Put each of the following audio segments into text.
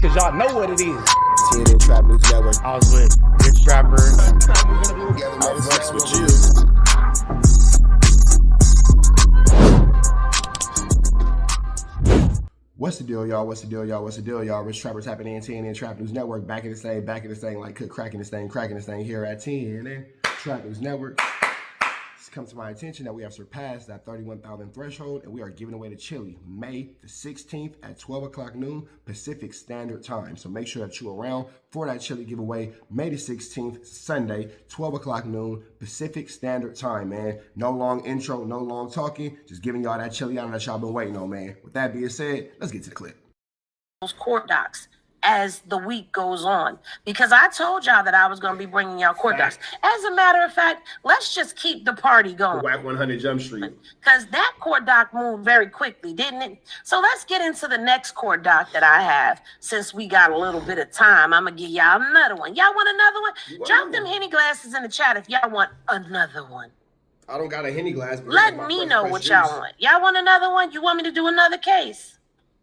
because y'all know what it is. TNN Trap News Network. I was with Rich Trapper. I flex with you. What's the deal, y'all? What's the deal, y'all? What's the deal, y'all? Rich Trapper tapping in TNN Trap News Network. Back in this thing, like cook cracking this thing here at TNN Trap News Network. It's come to my attention that we have surpassed that 31,000 threshold, and we are giving away the chili May the 16th at 12 o'clock noon Pacific Standard Time. So make sure that you're around for that chili giveaway May the 16th, Sunday, 12 o'clock noon Pacific Standard Time, man. No long intro, no long talking, just giving y'all that chili out that y'all been waiting on, man. With that being said, let's get to the clip. Those court docs as the week goes on, because I told y'all that I was going to be bringing y'all court docs. As a matter of fact, let's just keep the party going. WACK100 Jump Street. Because that court doc moved very quickly, didn't it? So let's get into the next court doc that I have. Since we got a little bit of time, I'm going to give y'all another one. Y'all want another one? Drop them Henny glasses in the chat if y'all want another one. I don't got a Henny glass. But let me know what y'all want. Y'all want another one? You want me to do another case?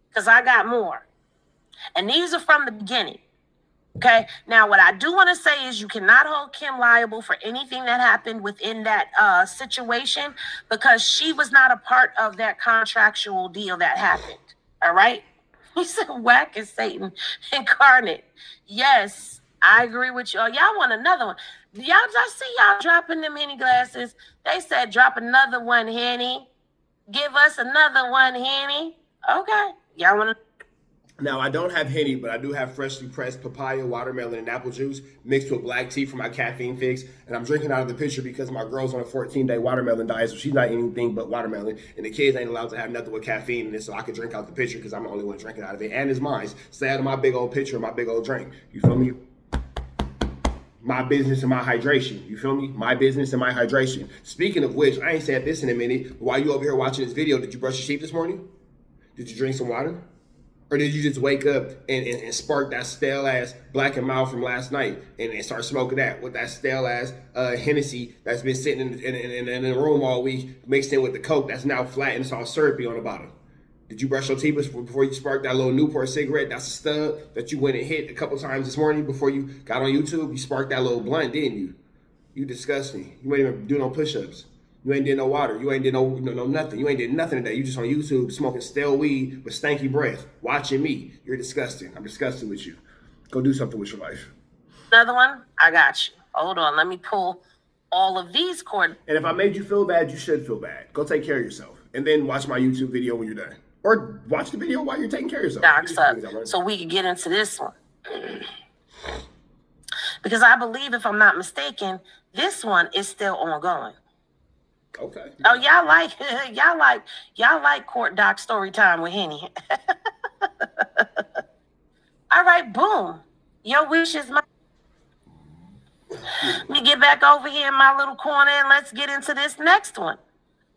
Because I got more. And these are from the beginning. Okay. Now, what I do want to say is you cannot hold Kim liable for anything that happened within that situation, because she was not a part of that contractual deal that happened. All right. He said whack is Satan incarnate. Yes, I agree with you. Y'all want another one? Y'all, I see y'all dropping them Henny glasses. They said drop another one, Henny. Give us another one, Henny. Okay. Y'all want to? Now, I don't have Henny, but I do have freshly pressed papaya, watermelon, and apple juice mixed with black tea for my caffeine fix. And I'm drinking out of the pitcher because my girl's on a 14-day watermelon diet, so she's not eating anything but watermelon. And the kids ain't allowed to have nothing with caffeine in it, so I can drink out the pitcher because I'm the only one drinking out of it. And it's mine. Stay out of my big old pitcher and my big old drink. You feel me? My business and my hydration. You feel me? My business and my hydration. Speaking of which, I ain't said this in a minute, but while you over here watching this video, did you brush your teeth this morning? Did you drink some water? Or did you just wake up and spark that stale-ass Black & Mild from last night and start smoking that with that stale-ass Hennessy that's been sitting in the room all week, mixed in with the Coke that's now flat and it's all syrupy on the bottom? Did you brush your teeth before you sparked that little Newport cigarette? That's a stub that you went and hit a couple times this morning before you got on YouTube. You sparked that little blunt, didn't you? You disgust me. You ain't even do no push-ups. You ain't did no water. You ain't did no nothing. You ain't did nothing today. You just on YouTube smoking stale weed with stanky breath, watching me. You're disgusting. I'm disgusted with you. Go do something with your life. Another one? I got you. Hold on. Let me pull all of these cord. And if I made you feel bad, you should feel bad. Go take care of yourself. And then watch my YouTube video when you're done. Or watch the video while you're taking care of yourself. Docs up so we can get into this one. Because I believe, if I'm not mistaken, this one is still ongoing. Okay. Oh, y'all like court doc story time with Henny. All right, boom. Your wish is my. Let me get back over here in my little corner and let's get into this next one.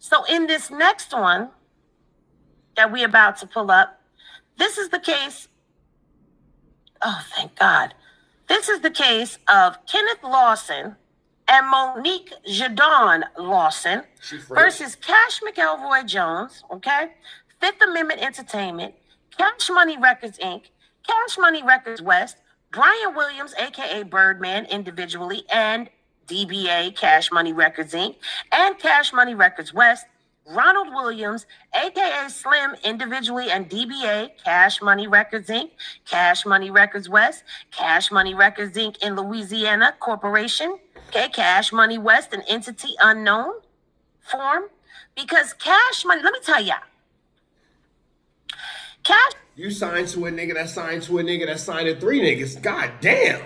So in this next one that we're about to pull up, this is the case. Oh, thank God. This is the case of Kenneth Lawson and Monique Jadon Lawson versus Cash McElroy Jones, okay? Fifth Amendment Entertainment, Cash Money Records, Inc., Cash Money Records West, Brian Williams, a.k.a. Birdman, individually, and DBA, Cash Money Records, Inc., and Cash Money Records West, Ronald Williams, a.k.a. Slim, individually, and DBA, Cash Money Records, Inc., Cash Money Records West, Cash Money Records, Inc. in Louisiana Corporation, okay, Cash Money West, an entity unknown form, because Cash Money, let me tell y'all, Cash. You signed to a nigga that signed to a nigga that signed to three niggas. God damn.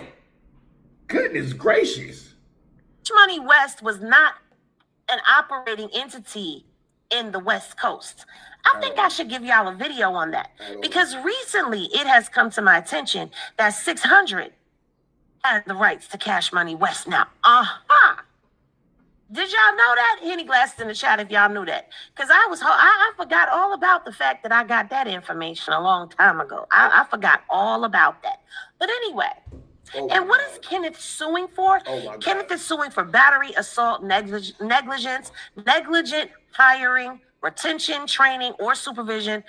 Goodness gracious. Cash Money West was not an operating entity in the West Coast. I think I should give y'all a video on that, because recently it has come to my attention that 600 has the rights to Cash Money West now. Did y'all know that? Henny glasses in the chat if y'all knew that. Because I forgot all about the fact that I got that information a long time ago. I forgot all about that. But anyway, and what is Kenneth suing for? Kenneth is suing for battery, assault, negligence, negligent hiring, retention, training, or supervision,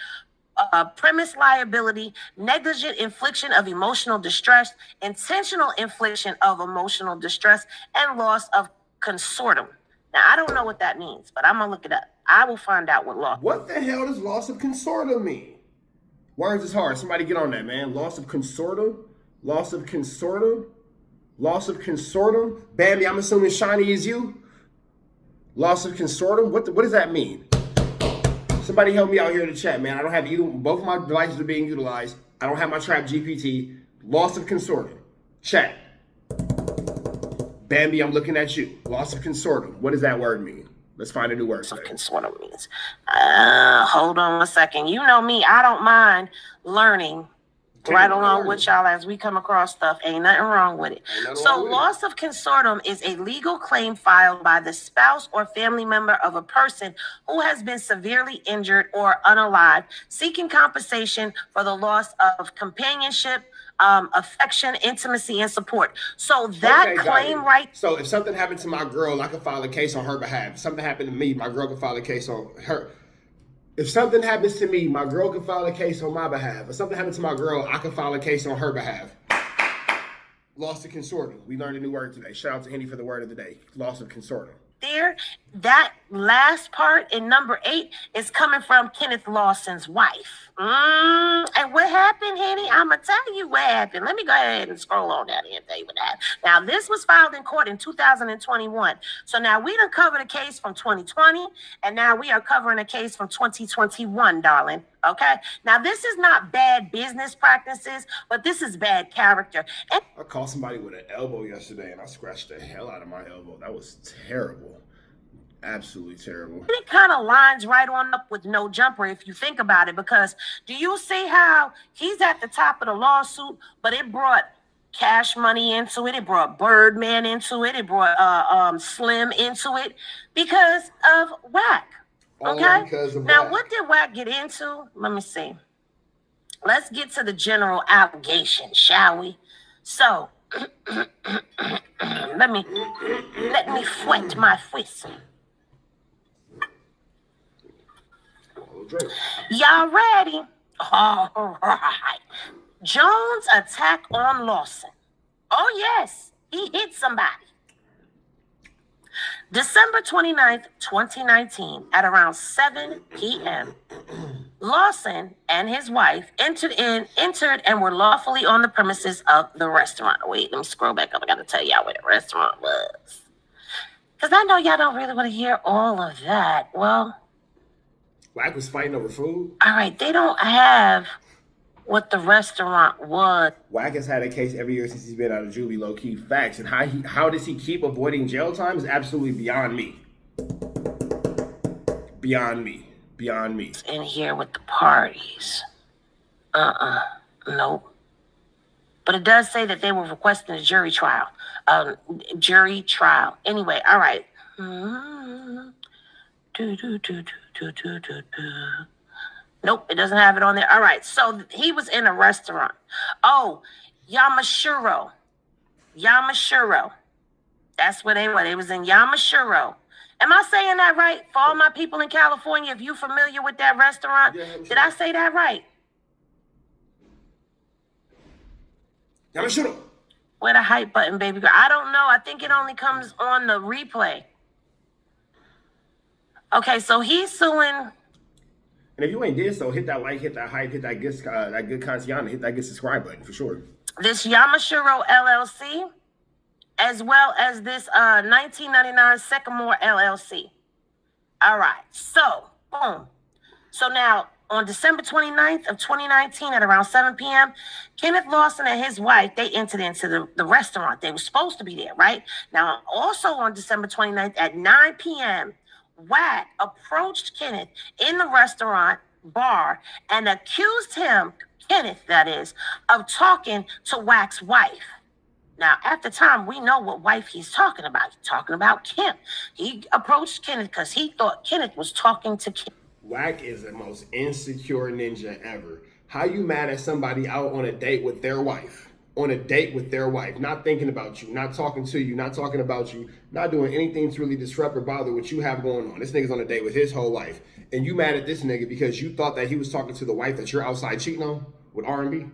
premise liability, negligent infliction of emotional distress, intentional infliction of emotional distress, and loss of consortium. Now, I don't know what that means, but I'm going to look it up. I will find out what loss. What the hell does loss of consortium mean? Words is hard. Somebody get on that, man. Loss of consortium? Loss of consortium? Loss of consortium? Bambi, I'm assuming Shiny is you? Loss of consortium? What does that mean? Somebody help me out here in the chat, man. I don't have you. Both of my devices are being utilized. I don't have my trap GPT. Loss of consortium. Chat. Bambi, I'm looking at you. Loss of consortium. What does that word mean? Let's find a new word. Of consortium means. Hold on a second. You know me. I don't mind learning right along with y'all as we come across stuff. Ain't nothing wrong with it. So loss of consortium is a legal claim filed by the spouse or family member of a person who has been severely injured or unalive, seeking compensation for the loss of companionship, affection, intimacy, and support. So that claim right. So if something happened to my girl, I could file a case on her behalf. If something happened to me, my girl could file a case on her. If something happens to me, my girl can file a case on my behalf. If something happens to my girl, I can file a case on her behalf. Loss of consortium. We learned a new word today. Shout out to Henny for the word of the day. Loss of consortium. There, that last part in number 8 is coming from Kenneth Lawson's wife. And what happened, Henny? I'm going to tell you what happened. Let me go ahead and scroll on down here and tell you what happened. Now, this was filed in court in 2021. So now we done covered a case from 2020, and now we are covering a case from 2021, darling. Okay? Now, this is not bad business practices, but this is bad character. And I caught somebody with an elbow yesterday, and I scratched the hell out of my elbow. That was terrible. Absolutely terrible. It kind of lines right on up with no jumper if you think about it, because do you see how he's at the top of the lawsuit, but it brought Cash Money into it, it brought Birdman into it, it brought Slim into it because of WACK. Okay? Because of now, WACK. what did WACK get into? Let me see. Let's get to the general allegation, shall we? So, let me wet my whistle. Y'all ready? All right. Jones' attack on Lawson. Oh, yes, he hit somebody. December 29th, 2019, at around 7 p.m., Lawson and his wife entered and were lawfully on the premises of the restaurant. Wait, let me scroll back up. I got to tell y'all where the restaurant was, because I know y'all don't really want to hear all of that. Well, WACK was fighting over food? All right, they don't have what the restaurant was. WACK has had a case every year since he's been out of juvie, low-key facts. And how does he keep avoiding jail time is absolutely beyond me. Beyond me. Beyond me. In here with the parties. Nope. But it does say that they were requesting a jury trial. Anyway, all right. Nope, it doesn't have it on there. All right, so he was in a restaurant. Oh, Yamashiro. That's where they were. They was in Yamashiro. Am I saying that right? For all my people in California, if you're familiar with that restaurant, did I say that right? Yamashiro. Where the hype button, baby girl? I don't know. I think it only comes on the replay. Okay, so he's suing. And if you ain't did so, hit that like, hit that hype, hit that good consiana, hit that good subscribe button for sure. This Yamashiro LLC, as well as this 1999 Sycamore LLC. All right, so boom. So now on December 29th of 2019 at around 7 p.m., Kenneth Lawson and his wife, they entered into the restaurant. They were supposed to be there, right? Now, also on December 29th at 9 p.m., WACK approached Kenneth in the restaurant bar and accused him, Kenneth that is, of talking to WACK's wife. Now, at the time, we know what wife he's talking about. He's talking about Kim. He approached Kenneth because he thought Kenneth was talking to Kim. WACK is the most insecure ninja ever. How you mad at somebody out on a date with their wife? on a date with their wife, not thinking about you, not talking to you, not talking about you, not doing anything to really disrupt or bother what you have going on. This nigga's on a date with his whole wife. And you mad at this nigga because you thought that he was talking to the wife that you're outside cheating on with R&B?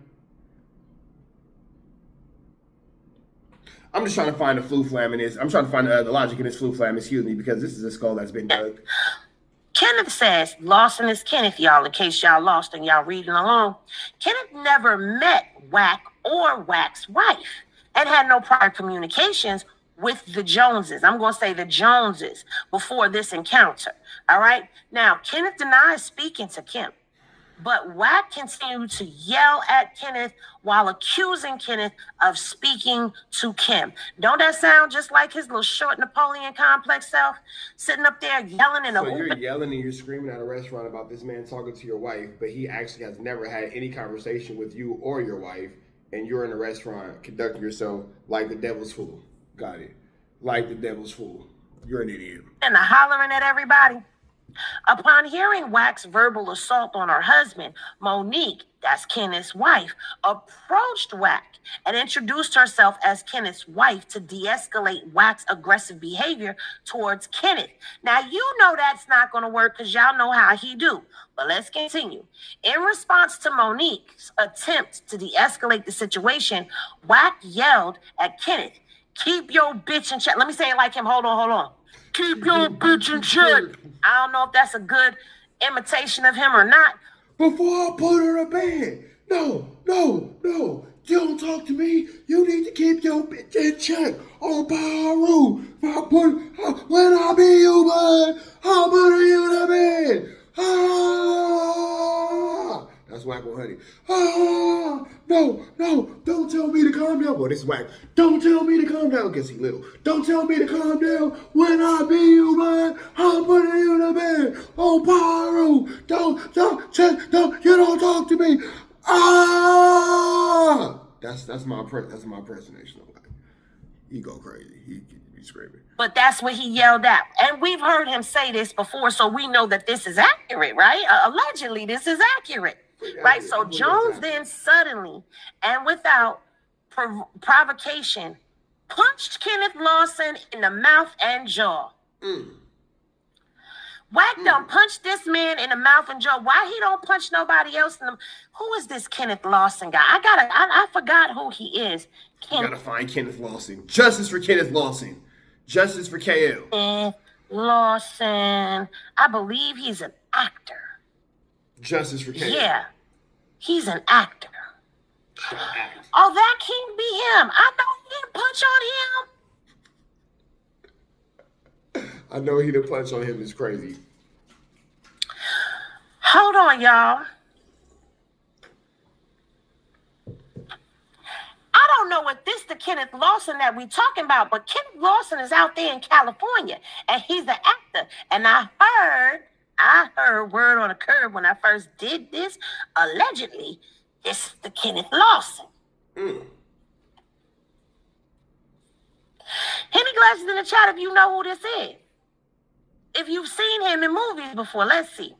I'm just trying to find the flu flam in this. I'm trying to find the logic in this flu flam, excuse me, because this is a skull that's been dug. Kenneth says, Lawson is Kenneth, y'all, in case y'all lost and y'all reading along. Kenneth never met WACK or WACK's wife and had no prior communications with the Joneses. I'm going to say the Joneses before this encounter. All right. Now, Kenneth denies speaking to Kim, but WACK continued to yell at Kenneth while accusing Kenneth of speaking to Kim. Don't that sound just like his little short Napoleon complex self sitting up there yelling in a So you're yelling and you're screaming at a restaurant about this man talking to your wife, but he actually has never had any conversation with you or your wife, and you're in a restaurant conducting yourself like the devil's fool. Got it. Like the devil's fool. You're an idiot. And hollering at everybody. Upon hearing WACK's verbal assault on her husband, Monique, that's Kenneth's wife, approached WACK and introduced herself as Kenneth's wife to de-escalate WACK's aggressive behavior towards Kenneth. Now, you know that's not going to work because y'all know how he do. But let's continue. In response to Monique's attempt to de-escalate the situation, WACK yelled at Kenneth, "Keep your bitch in check." Let me say it like him. Hold on. "Keep your bitch in check." I don't know if that's a good imitation of him or not. Before I put her to bed. No. You don't talk to me. You need to keep your bitch in check. On Pyro. When I be you, bud, I'll put you to bed. Ah! That's WACK100. Ah! No, don't tell me to calm down. Well, this is WACK. Don't tell me to calm down because he little. Don't tell me to calm down. When I be you, man, I'm putting you to bed. Oh, Pyro. Don't, you don't talk to me. Ah! That's my impersonation of WACK. He go crazy. He screaming. But that's what he yelled at. And we've heard him say this before, so we know that this is accurate, right? Allegedly, this is accurate. Right, so Jones then suddenly and without provocation punched Kenneth Lawson in the mouth and jaw. WACK done punched this man in the mouth and jaw. Why he don't punch nobody else in the? Who is this Kenneth Lawson guy? I forgot who he is. You gotta find Kenneth Lawson. Justice for Kenneth Lawson. Justice for KL. Lawson. I believe he's an actor. Justice for KL. Yeah, he's an actor. Oh, that can't be him. I know he didn't punch on him. I know he didn't punch on him. It's crazy. Hold on, y'all. I don't know if this the Kenneth Lawson that we talking about, but Kenneth Lawson is out there in California, and he's an actor. And I heard word on the curb when I first did this. Allegedly, this is the Kenneth Lawson. Henny Glasses in the chat if you know who this is. If you've seen him in movies before, let's see.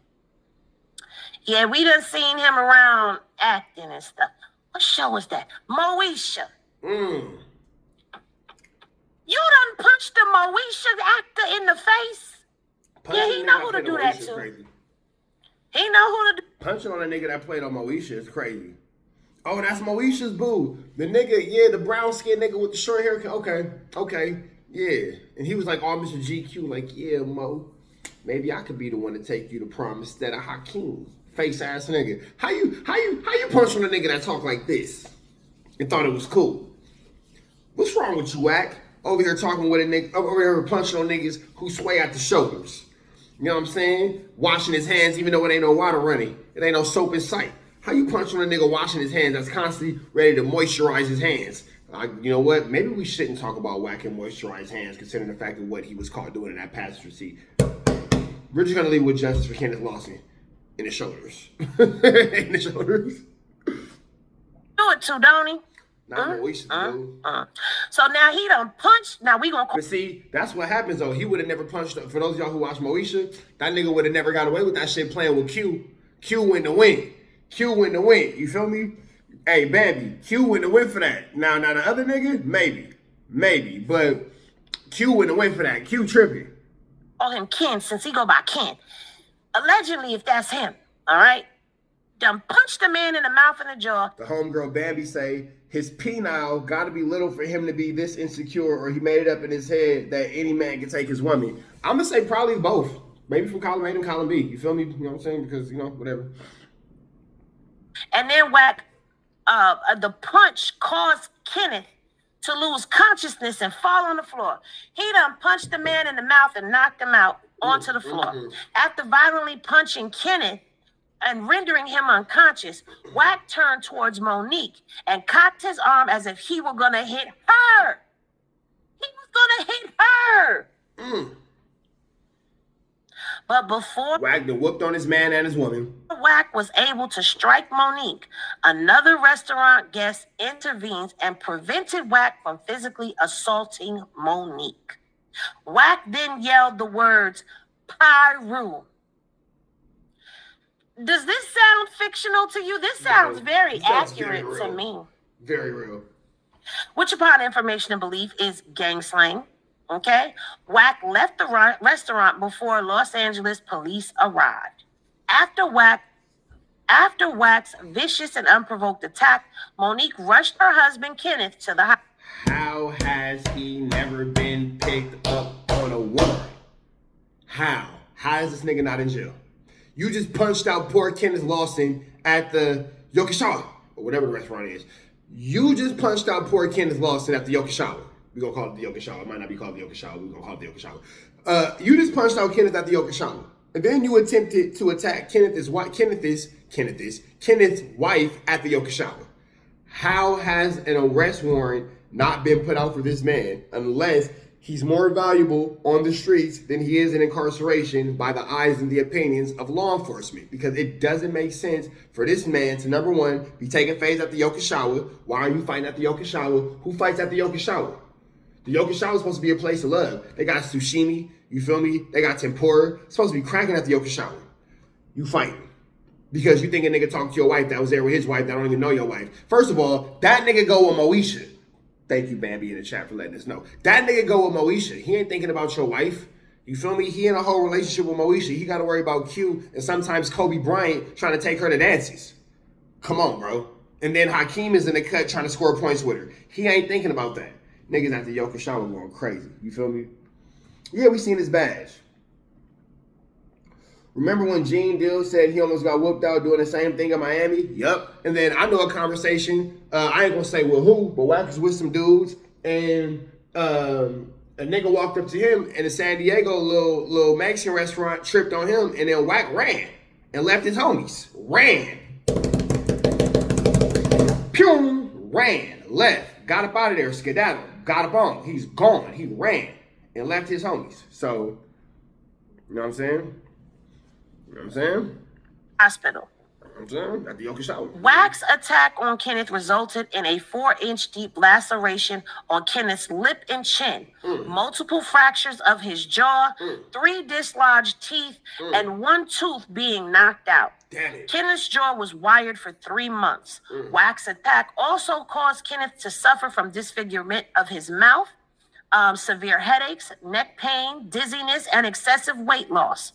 Yeah, we done seen him around acting and stuff. What show is that? Moesha. You done punched the Moesha actor in the face? Yeah, he know who to do that to. Crazy. He know who to do. Punching on a nigga that played on Moesha is crazy. Oh, that's Moesha's boo. The nigga, yeah, the brown skinned nigga with the short hair. Okay, yeah. And he was like, oh, Mr. GQ, like, yeah, Mo, maybe I could be the one to take you to prom instead of Hakeem. Face ass nigga. How you punch on a nigga that talk like this and thought it was cool? What's wrong with you, WACK? Over here talking with a nigga, over here punching on niggas who sway at the shoulders. You know what I'm saying? Washing his hands even though it ain't no water running. It ain't no soap in sight. How you punch on a nigga washing his hands that's constantly ready to moisturize his hands? You know what? Maybe we shouldn't talk about WACK and moisturize hands considering the fact of what he was caught doing in that passenger seat. We're just going to leave with justice for Kenneth Lawson. In the shoulders. In the shoulders. Do it too, don't he? Not Moesha, dude. So now he done punched. Now we gonna. But see, that's what happens though. He would have never punched. For those of y'all who watch Moesha, that nigga would have never got away with that shit playing with Q. Q win the win. You feel me? Hey, Bambi, Q wouldn't have went for that. Now the other nigga, maybe, but Q wouldn't have went for that. Q tripping. Call him Ken since he go by Ken. Allegedly, if that's him, all right? Done punched the man in the mouth and the jaw. The homegirl Bambi say his penile got to be little for him to be this insecure, or he made it up in his head that any man can take his woman. I'm gonna say probably both. Maybe from column A to column B. You feel me? You know what I'm saying? Because whatever. And then WACK, the punch caused Kenneth to lose consciousness and fall on the floor. He done punched the man in the mouth and knocked him out onto the floor. After violently punching Kenneth and rendering him unconscious, WACK turned towards Monique and cocked his arm as if he were gonna hit her. He was gonna hit her. But before WACK done whooped on his man and his woman, WACK was able to strike Monique, another restaurant guest intervenes and prevented WACK from physically assaulting Monique. WACK then yelled the words, "Pyru." Does this sound fictional to you? This sounds very accurate to me. Very real. Which, upon information and belief, is gang slang. Okay? WACK left the restaurant before Los Angeles police arrived. After WACK's vicious and unprovoked attack, Monique rushed her husband Kenneth to the hospital. How has he never been picked up on a warrant? How? How is this nigga not in jail? You just punched out poor Kenneth Lawson at the Yokosuka, or whatever the restaurant is. You just punched out poor Kenneth Lawson at the Yokosuka. We're going to call it the Yokosuka. It might not be called the Yokosuka. We're going to call it the Yokosuka. You just punched out Kenneth at the Yokosuka. And then you attempted to attack Kenneth's wife at the Yokosuka. How has an arrest warrant not been put out for this man unless he's more valuable on the streets than he is in incarceration by the eyes and the opinions of law enforcement? Because it doesn't make sense for this man to, number one, be taking phase at the Yokosuka. Why are you fighting at the Yokosuka? Who fights at the Yokosuka? The Yokosuka is supposed to be a place of love. They got sushimi, you feel me? They got tempura. It's supposed to be cracking at the Yokosuka. You fighting. Because you think a nigga talked to your wife that was there with his wife that don't even know your wife. First of all, that nigga go with Moesha. Thank you, Bambi, in the chat for letting us know. That nigga go with Moesha. He ain't thinking about your wife. You feel me? He in a whole relationship with Moesha. He got to worry about Q and sometimes Kobe Bryant trying to take her to dances. Come on, bro. And then Hakeem is in the cut trying to score points with her. He ain't thinking about that. Niggas at the Yokosuka going crazy. You feel me? Yeah, we seen his badge. Remember when Gene Deal said he almost got whooped out doing the same thing in Miami? Yup. And then I know a conversation, I ain't gonna say with who, but WACK was with some dudes, and a nigga walked up to him in a San Diego little Mexican restaurant, tripped on him, and then WACK ran and left his homies. Ran. Pew! Ran. Left. Got up out of there. Skedaddle. Got up on. He's gone. He ran and left his homies. So, you know what I'm saying? You know what I'm saying? Hospital. You know what I'm saying? At the Yokosuka. WACK's attack on Kenneth resulted in a 4-inch deep laceration on Kenneth's lip and chin, multiple fractures of his jaw, 3 dislodged teeth, and 1 tooth being knocked out. Damn it. Kenneth's jaw was wired for 3 months. WACK's attack also caused Kenneth to suffer from disfigurement of his mouth, severe headaches, neck pain, dizziness, and excessive weight loss.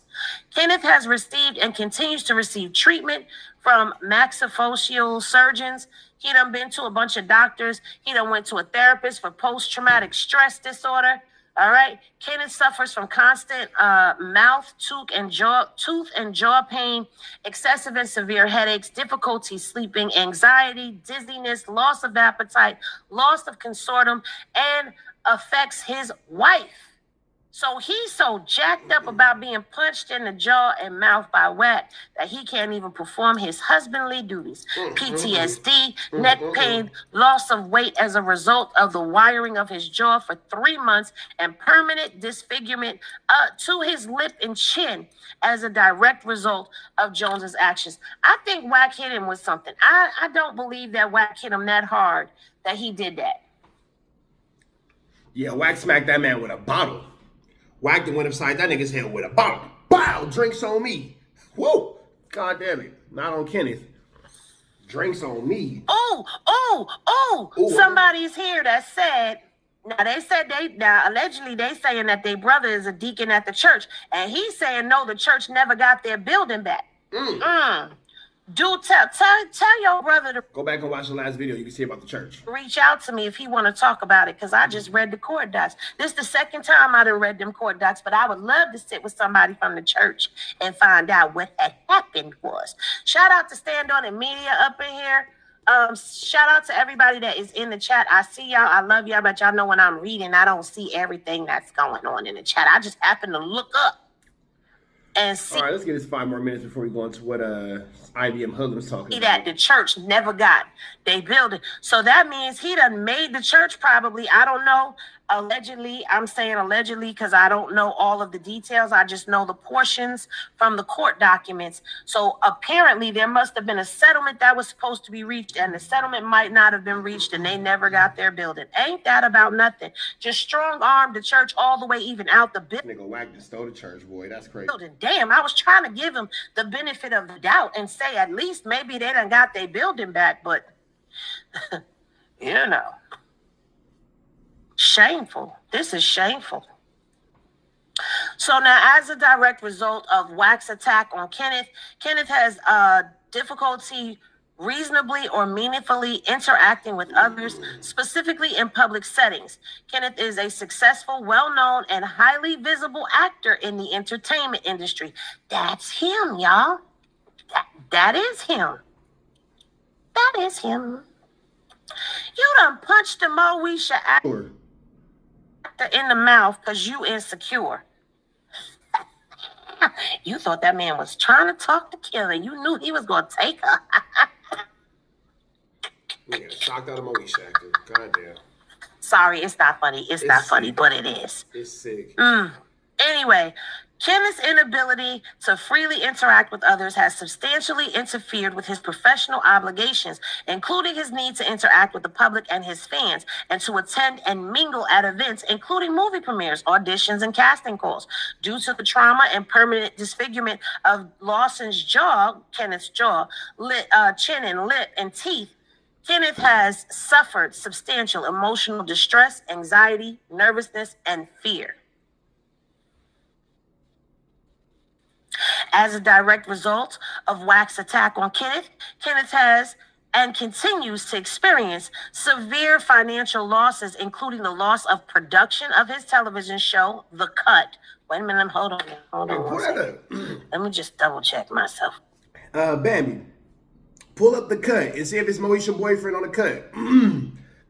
Kenneth has received and continues to receive treatment from maxillofacial surgeons. He done been to a bunch of doctors. He done went to a therapist for post-traumatic stress disorder. All right. Kenneth suffers from constant mouth, tooth, and jaw pain, excessive and severe headaches, difficulty sleeping, anxiety, dizziness, loss of appetite, loss of consortium, and affects his wife. So he's so jacked up about being punched in the jaw and mouth by WACK that he can't even perform his husbandly duties. PTSD, neck pain, loss of weight as a result of the wiring of his jaw for 3 months, and permanent disfigurement to his lip and chin as a direct result of Jones's actions. I think WACK hit him with something. I don't believe that WACK hit him that hard that he did that. Yeah, WACK smacked that man with a bottle. WACK then went upside that nigga's head with a bottle. Bow! Drinks on me. Whoa! God damn it. Not on Kenneth. Drinks on me. Oh, somebody's here that said, now allegedly they saying that their brother is a deacon at the church, and he's saying no, the church never got their building back. Do tell your brother to go back and watch the last video. You can see about the church. Reach out to me if he want to talk about it, because I just read the court docs. This is the second time I done read them court docs, but I would love to sit with somebody from the church and find out what had happened was. Shout out to Stand On and Media up in here. Shout out to everybody that is in the chat. I see y'all. I love y'all, but y'all know when I'm reading, I don't see everything that's going on in the chat. I just happen to look up and see. All right, let's get this 5 more minutes before we go into what IBM Hoodlum's talking about. That the church never got they building. So that means he done made the church probably. I don't know. Allegedly, I'm saying allegedly because I don't know all of the details. I just know the portions from the court documents. So apparently there must have been a settlement that was supposed to be reached, and the settlement might not have been reached, and they never got their building. Ain't that about nothing? Just strong armed the church all the way even out the building. Nigga Wack just stole the church, boy. That's crazy. Damn, I was trying to give him the benefit of the doubt and say at least maybe they done got their building back, but you know. Shameful. This is shameful. So now, as a direct result of WACK's attack on Kenneth, Kenneth has difficulty reasonably or meaningfully interacting with others, specifically in public settings. Kenneth is a successful, well-known, and highly visible actor in the entertainment industry. That's him, y'all. That is him. That is him. You done punched the Moesha actor in the mouth because you insecure. You thought that man was trying to talk to Killer. You knew he was going to take her. Yeah, shocked out of Moesha actor. Goddamn. Sorry, it's not funny. It's not funny, but it is. It's sick. Anyway, Kenneth's inability to freely interact with others has substantially interfered with his professional obligations, including his need to interact with the public and his fans, and to attend and mingle at events, including movie premieres, auditions, and casting calls. Due to the trauma and permanent disfigurement of Lawson's jaw, Kenneth's jaw, chin and lip and teeth, Kenneth has suffered substantial emotional distress, anxiety, nervousness, and fear. As a direct result of WACK's attack on Kenneth, Kenneth has and continues to experience severe financial losses, including the loss of production of his television show, The Cut. Wait a minute, hold on. Let me just double check myself. Bambi, pull up The Cut and see if it's Moesha's boyfriend on The Cut.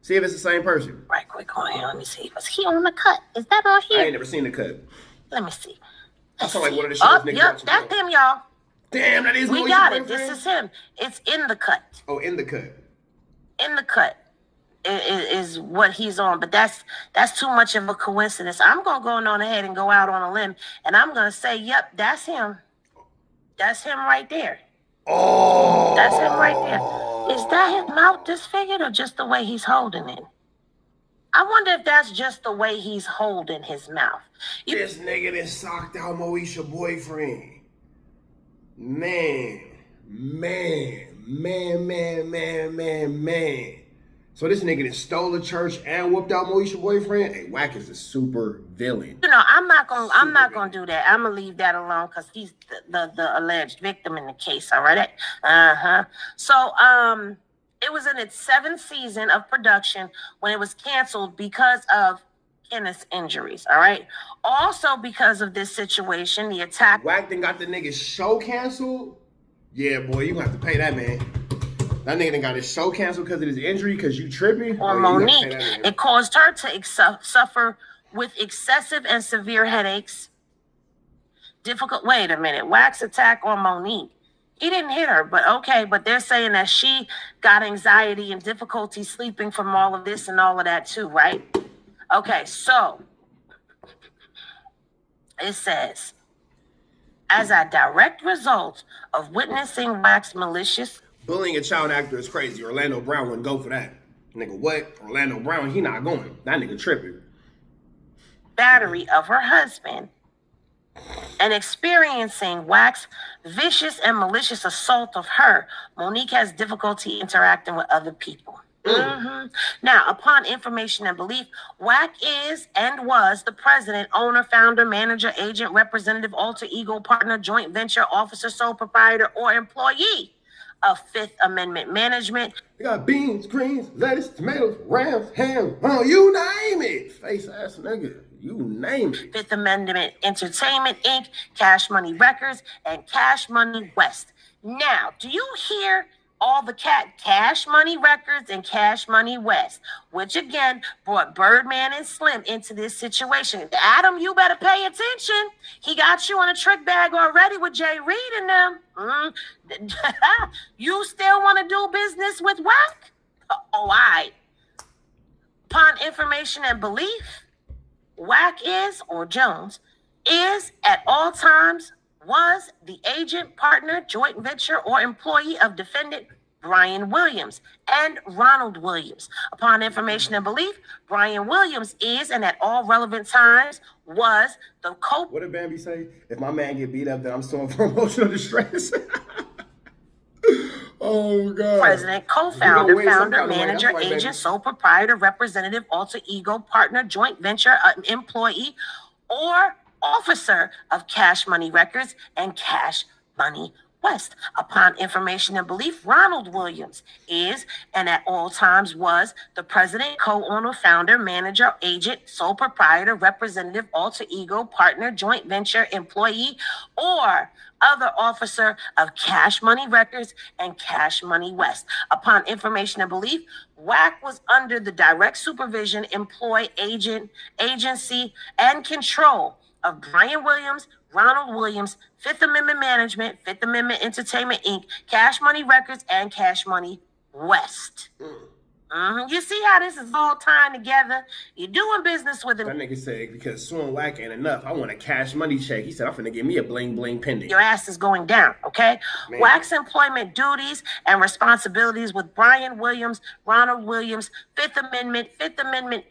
See if it's the same person. Right quick, on here. Let me see. Was he on The Cut? Is that on here? I ain't never seen The Cut. Let me see. I sound like one of the shows niggas yep, that's him, y'all. Damn, that is we got it. This is him. It's in The Cut. Oh, in The Cut. In The Cut is what he's on, but that's too much of a coincidence. I'm gonna go on ahead and go out on a limb, and I'm gonna say, yep, that's him. That's him right there. Oh, that's him right there. Is that his mouth disfigured or just the way he's holding it? I wonder if that's just the way he's holding his mouth. This nigga that socked out Moesha's boyfriend. Man. So this nigga that stole the church and whooped out Moesha's boyfriend. Hey, Wack is a super villain. You know, I'm not gonna do that. I'm gonna leave that alone because he's the alleged victim in the case. All right. So it was in its 7th season of production when it was canceled because of Kenneth's injuries, all right? Also because of this situation, the attack... Wack done got the nigga's show canceled? Yeah, boy, you gonna have to pay that, man. That nigga done got his show canceled because of his injury, because you tripping? Or Monique. It caused her to suffer with excessive and severe headaches. Wait a minute. Wack's attack on Monique. He didn't hit her, but okay. But they're saying that she got anxiety and difficulty sleeping from all of this and all of that too, right? Okay, so it says, as a direct result of witnessing Wack's malicious... Bullying a child actor is crazy. Orlando Brown wouldn't go for that. Nigga, what? Orlando Brown, he not going. That nigga tripping. Battery of her husband, and experiencing WAC's vicious and malicious assault of her, Monique has difficulty interacting with other people. Now, upon information and belief, WAC is and was the president, owner, founder, manager, agent, representative, alter ego, partner, joint venture, officer, sole proprietor, or employee of Fifth Amendment Management. We got beans, greens, lettuce, tomatoes, rams, ham, you name it. Face ass nigga, you name it. Fifth Amendment Entertainment Inc., Cash Money Records, and Cash Money West. Now, do you hear all the Cash Money Records and Cash Money West, which again brought Birdman and Slim into this situation? Adam, you better pay attention. He got you on a trick bag already with Jay Reed and them. You still want to do business with WAC? Oh, all right. Upon information and belief, WAC is, or Jones, is at all times, was the agent, partner, joint venture, or employee of defendant Brian Williams and Ronald Williams. Upon information and belief, Brian Williams is, and at all relevant times, was the What did Bambi say? If my man get beat up, then I'm suing for emotional distress. Oh, God. President, co-founder, founder, manager, agent, sole proprietor, representative, alter ego, partner, joint venture, employee, or officer of Cash Money Records and Cash Money West. Upon information and belief, Ronald Williams is, and at all times was, the president, co-owner, founder, manager, agent, sole proprietor, representative, alter ego, partner, joint venture, employee, or other officer of Cash Money Records and Cash Money West. Upon information and belief, WAC was under the direct supervision, agency, and control of Brian Williams, Ronald Williams, Fifth Amendment Management, Fifth Amendment Entertainment Inc., Cash Money Records, and Cash Money West. You see how this is all tying together? You're doing business with him. That nigga said, because suing WAC ain't enough, I want a cash money check. He said, I'm finna give me a bling bling pendant. Your ass is going down, okay? Man. WAC's employment duties and responsibilities with Brian Williams, Ronald Williams, Fifth Amendment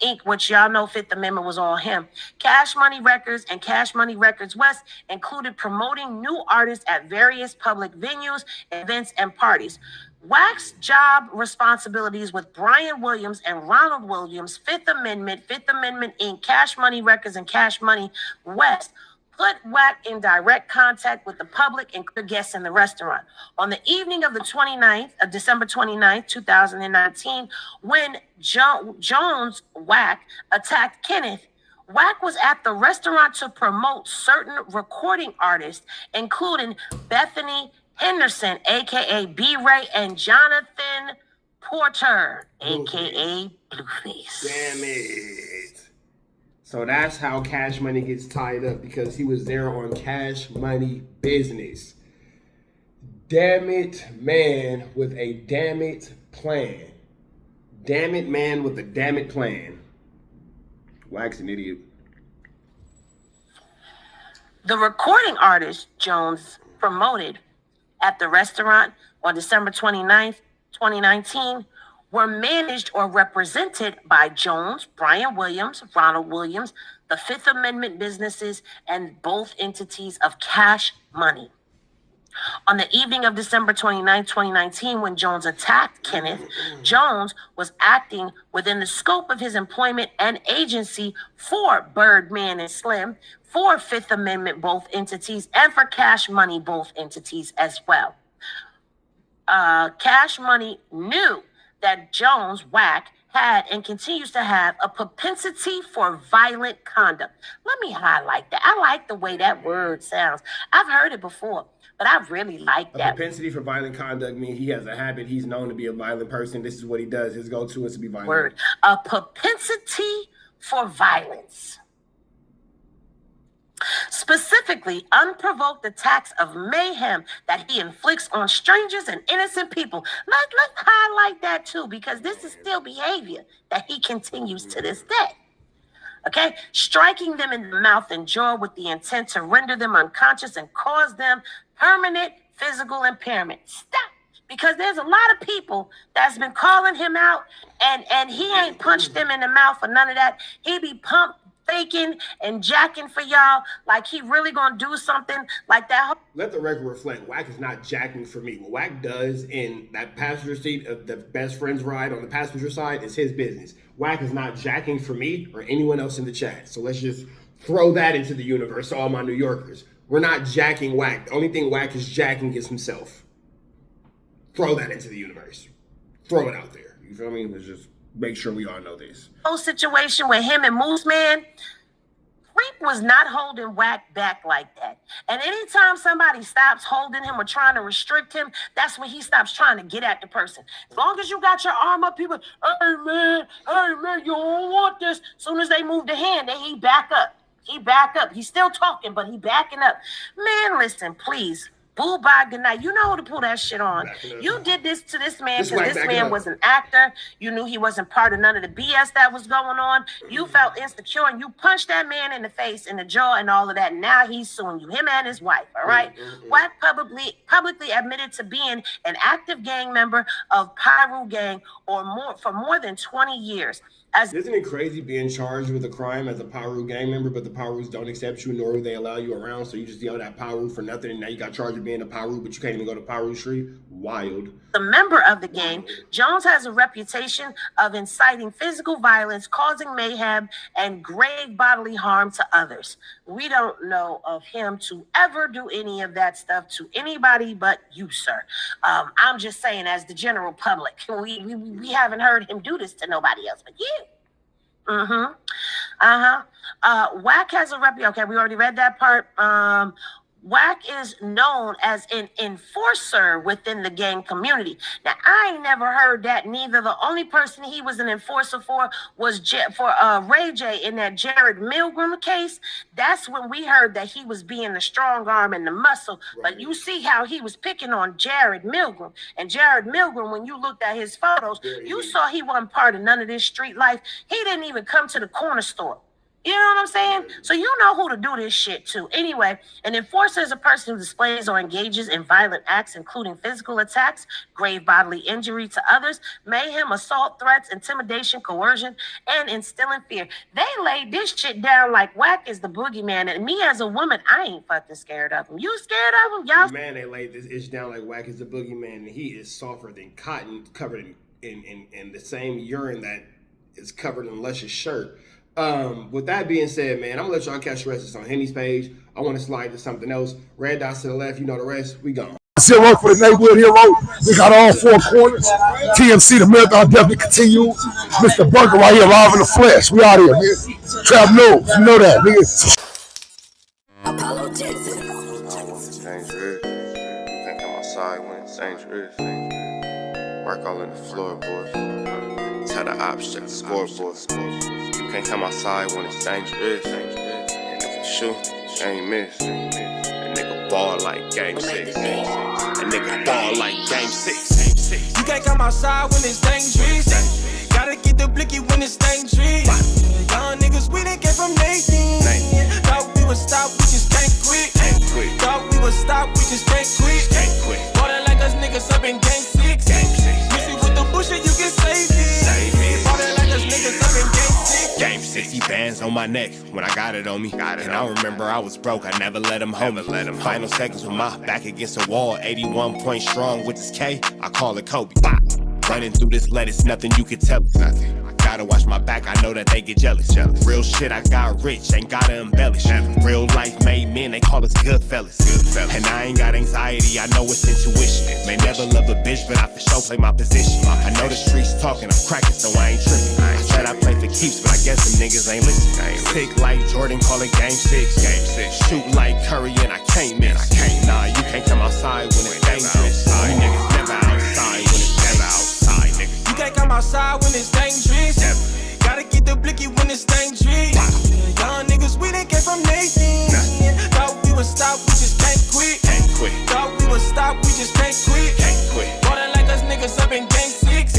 Inc., which y'all know Fifth Amendment was all him. Cash Money Records and Cash Money Records West included promoting new artists at various public venues, events, and parties. WAC's job responsibilities with Brian Williams and Ronald Williams, Fifth Amendment Inc., Cash Money Records, and Cash Money West put WAC in direct contact with the public and guests in the restaurant. On the evening of December 29th, 2019, when Jones WAC attacked Kenneth, WAC was at the restaurant to promote certain recording artists, including Bethany Henderson, a.k.a. B-Ray, and Jonathan Porter, a.k.a. Blueface. Damn it. So that's how Cash Money gets tied up, because he was there on Cash Money business. Damn it, man with a damn it plan. Damn it, man with a damn it plan. WAC's an idiot. The recording artist Jones promoted at the restaurant on December 29th, 2019, were managed or represented by Jones, Brian Williams, Ronald Williams, the Fifth Amendment businesses, and both entities of Cash Money. On the evening of December 29, 2019, when Jones attacked Kenneth, Jones was acting within the scope of his employment and agency for Birdman and Slim, for Fifth Amendment, both entities, and for Cash Money, both entities as well. Cash Money knew that Jones, WAC, had and continues to have a propensity for violent conduct. Let me highlight that. I like the way that word sounds. I've heard it before, but I really like that. A propensity for violent conduct means he has a habit. He's known to be a violent person. This is what he does. His go-to is to be violent. Word. A propensity for violence. Specifically, unprovoked attacks of mayhem that he inflicts on strangers and innocent people. Let's highlight that too, because this is still behavior that he continues to this day. Okay, striking them in the mouth and jaw with the intent to render them unconscious and cause them permanent physical impairment. Stop, because there's a lot of people that's been calling him out, and he ain't punched them in the mouth or none of that. He be faking and jacking for y'all, like he really gonna do something like that. Let the record reflect, WACK is not jacking for me. What WACK does in that passenger seat of the best friend's ride on the passenger side is his business. WACK is not jacking for me or anyone else in the chat. So let's just throw that into the universe, all my New Yorkers. We're not jacking WACK. The only thing WACK is jacking is himself. Throw that into the universe. Throw it out there. You feel me? Let's just make sure we all know this. Whole situation with him and Moose Man, Creep was not holding WACK back like that. And anytime somebody stops holding him or trying to restrict him, that's when he stops trying to get at the person. As long as you got your arm up, people, hey man, you don't want this. As soon as they move the hand, then he back up. He back up. He's still talking, but he backing up. Man, listen, please. Boo, bye, good night. You know who to pull that shit on. You did this to this man because this man was an actor. You knew he wasn't part of none of the BS that was going on. You felt insecure and you punched that man in the face, in the jaw, and all of that. Now he's suing you, him and his wife. All right. WACK publicly admitted to being an active gang member of Pyru gang for more than 20 years. Isn't it crazy being charged with a crime as a Pyru gang member, but the Pyrus don't accept you, nor do they allow you around, so you just yell at Pyru for nothing, and now you got charged with being a Pyru, but you can't even go to Pyru Street? Wild. The member of the gang, Jones has a reputation of inciting physical violence, causing mayhem, and grave bodily harm to others. We don't know of him to ever do any of that stuff to anybody but you, sir. I'm just saying, as the general public, we haven't heard him do this to nobody else but you. WACK has a reputation. Okay, we already read that part. WACK is known as an enforcer within the gang community. Now, I ain't never heard that neither. The only person he was an enforcer for was Ray J in that Jared Milgram case. That's when we heard that he was being the strong arm and the muscle. Right. But you see how he was picking on Jared Milgram. And Jared Milgram, when you looked at his photos, you saw he wasn't part of none of this street life. He didn't even come to the corner store. You know what I'm saying? So you know who to do this shit to. Anyway, an enforcer is a person who displays or engages in violent acts, including physical attacks, grave bodily injury to others, mayhem, assault, threats, intimidation, coercion, and instilling fear. They laid this shit down like WACK is the boogeyman. And me as a woman, I ain't fucking scared of him. You scared of him? Y'all? Man, they laid this ish down like WACK is the boogeyman, and he is softer than cotton, covered in the same urine that is covered in Lush's shirt. With that being said, man, I'm gonna let y'all catch the rest of this on Henny's page. I want to slide to something else. Red dots to the left, you know the rest. We gone. Still work for the neighborhood hero. We got all four corners. TMC, the marathon definitely continues. Mr. Burger right here, live in the flesh. We out here, nigga. Trap knows, you know that, nigga. It's dangerous. You can't come outside when it's dangerous. Work all in the floorboard. Tell the ops check the scoreboard. You can't come outside when it's dangerous. And if you shoot, you ain't miss. A nigga ball like game 6. A nigga ball like game 6. You can't come outside when it's dangerous. Gotta get the blicky when it's dangerous. Young niggas, we done came from Nathan. Thought we would stop, we just can't quit. Thought we would stop, we just can't quit. Water like us niggas up in game 6. Missy with the bullshit, you can save it. Water like us niggas up in game 6. Game 60 bands on my neck when I got it on me. And I remember I was broke, I never let him hold me. Final seconds with my back against the wall, 81 points strong with this K, I call it Kobe. Running through this lettuce, nothing you can tell us. Gotta watch my back, I know that they get jealous. Real shit, I got rich, ain't gotta embellish. Real life made men, they call us good fellas. And I ain't got anxiety, I know it's intuition. May never love a bitch, but I for sure play my position. I know the streets talking, I'm cracking, so I ain't tripping. I said I play for keeps, but I guess them niggas ain't listening. Sick like Jordan, call it game 6. Shoot like Curry, and I can't miss. Nah, you can't come outside when it's dangerous. You niggas never outside when it's outside, nigga. You can't come outside when it's dangerous. Gotta get the blicky when it's dangerous. Young niggas, we done came from Nathan. Thought we would stop, we just can't quit. Thought we would stop, we just can't quit. Water like us niggas up in game 6.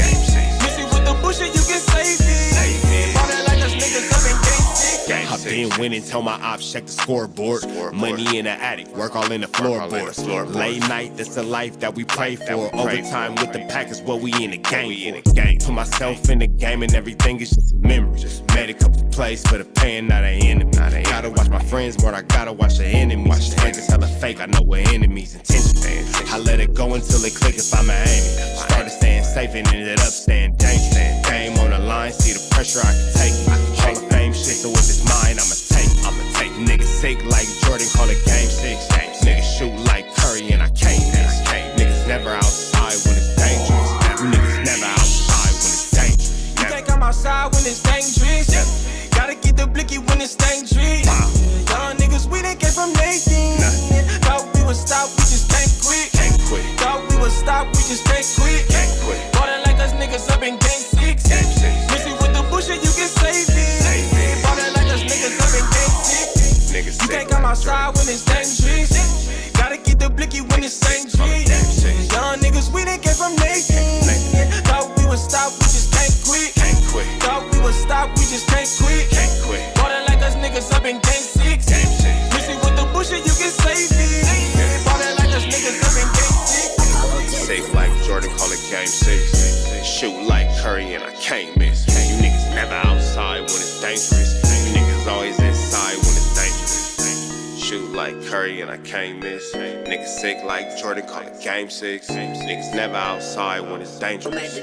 Missy with the bullshit, you can save it. Water like us niggas up in game 6. I I've been winning, tell my ops check the scoreboard. Money in the attic, work all in the floorboards. Late night, that's the life that we pray for. Overtime with the pack is what we in the game for. Put myself in the game and everything is just a memory. Made a couple plays for the pain, not an enemy. Gotta watch my friends more, I gotta watch the enemies. Niggas hella fake, I know what enemies intentions. I let it go until it click if I'm aiming. Started staying safe and ended up staying dangerous. Game on the line, see the pressure I can take. Hall of Fame shit, so if it's mine, I'ma take. Niggas sick like Jordan, call it game 6. Niggas shoot like Curry and I can't miss. Niggas never outside when it's dangerous. Niggas never outside when it's dangerous. You can't come outside when it's dangerous. Gotta get the blicky when it's dangerous. Young niggas, we didn't get from Nathan. Thought we would stop, we just can't quit. Thought we would stop, we just can't quit. Ballin' like us niggas up in game 6. Missing with the bullshit, you can save it. Ballin' like us niggas up in game 6. You can't come outside when it's dangerous. Gotta get the blicky when it's dangerous. Young niggas, we didn't get from Nathan. Thought we would stop, we just can't quit. Thought we would stop, we just can't quit. Ballin' like us niggas up in game 6. Missing with the bullshit, you can save it. Ballin' like us niggas up in game 6. Sick like Jordan, call it game 6. Shoot like Curry and I can't miss. You niggas never outside when it's dangerous. You niggas always inside when it's dangerous. Shoot like Curry and I can't miss. Niggas sick like Jordan, call it game 6. Niggas never outside when it's dangerous.